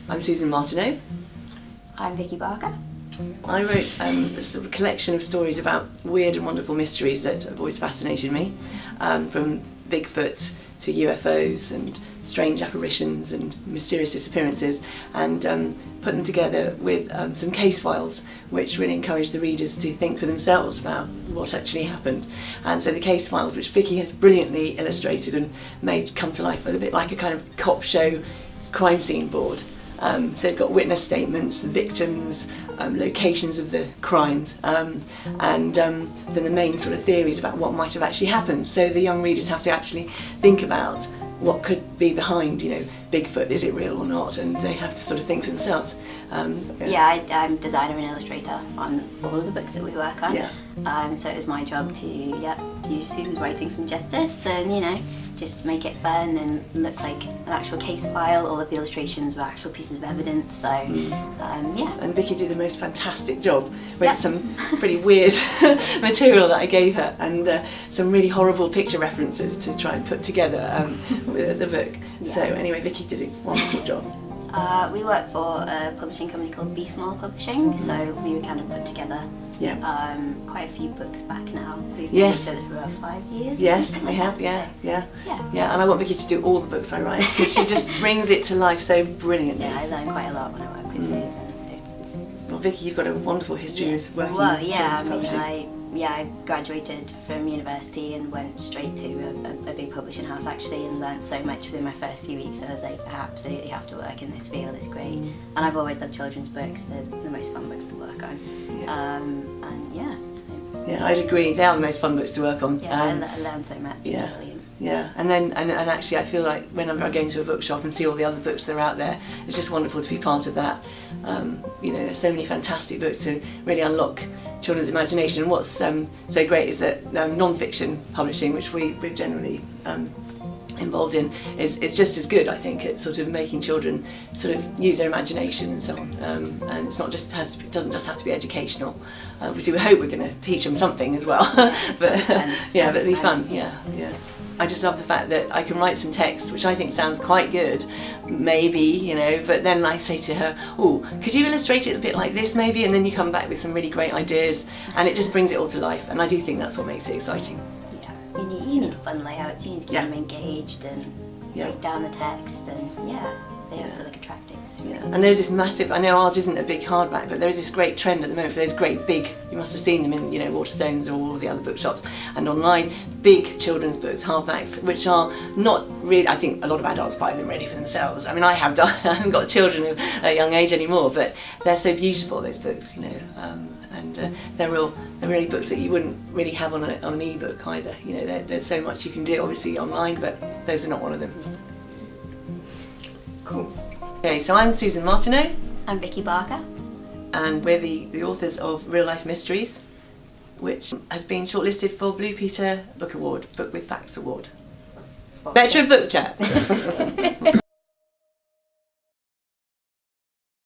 I'm Susan Martineau. I'm Vicky Barker. I wrote a sort of collection of stories about weird and wonderful mysteries that have always fascinated me, from Bigfoot to UFOs and strange apparitions and mysterious disappearances, and put them together with some case files which really encourage the readers to think for themselves about what actually happened. And so the case files, which Vicky has brilliantly illustrated and made come to life, are a bit like a kind of cop show crime scene board. So they've got witness statements, victims, locations of the crimes, and then the main sort of theories about what might have actually happened. So the young readers have to actually think about what could be behind, Bigfoot, is it real or not? And they have to sort of think for themselves. I'm designer and illustrator on all of the books that we work on. Yeah. So it was my job to do Susan's writing some justice and, just make it fun and look like an actual case file. All of the illustrations were actual pieces of evidence, so yeah. And Vicky did the most fantastic job with some pretty weird material that I gave her, and some really horrible picture references to try and put together with the book. Yeah. So anyway, Vicky did a wonderful job. We work for a publishing company called Be Small Publishing, so we kind of put together quite a few books back now. We've been together for about 5 years. Yes, we have. Yeah. And I want Vicky to do all the books I write because she just brings it to life so brilliantly. Yeah, I learn quite a lot when I work with Susan. So. Well, Vicky, you've got a wonderful history with working Well, with yeah, children's publishing. I graduated from university and went straight to a big publishing house actually, and learnt so much within my first few weeks. I was like, I absolutely have to work in this field, it's great. And I've always loved children's books, they're the most fun books to work on. Yeah, I'd agree, they are the most fun books to work on. Yeah, I learned so much, it's brilliant. Yeah, and actually I feel like whenever I go into a bookshop and see all the other books that are out there, it's just wonderful to be part of that. There's so many fantastic books to really unlock children's imagination, and what's so great is that non-fiction publishing, which we're generally involved in, is just as good, I think, at sort of making children sort of use their imagination and so on. And it's not just it doesn't just have to be educational. Obviously, we hope we're going to teach them something as well. But it'd be fun. Yeah. I just love the fact that I can write some text, which I think sounds quite good, maybe, but then I say to her, oh, could you illustrate it a bit like this maybe? And then you come back with some really great ideas, and it just brings it all to life. And I do think that's what makes it exciting. Yeah, you need fun layouts, you need to keep them engaged and break down the text, and they have to look attractive. So. Yeah, and there's this massive, I know ours isn't a big hardback, but there is this great trend at the moment for those great big, you must have seen them in Waterstones or all the other bookshops and online, big children's books, hardbacks, which are not really, I think a lot of adults buy them ready for themselves. I mean, I have done, I haven't got children of a young age anymore, but they're so beautiful, those books, and they're really books that you wouldn't really have on an e-book either. There's so much you can do, obviously online, but those are not one of them. Cool. Okay, so I'm Susan Martineau. I'm Vicky Barker. And we're the authors of Real Life Mysteries, which has been shortlisted for Blue Peter Book Award, Book with Facts Award. Better Book Chat.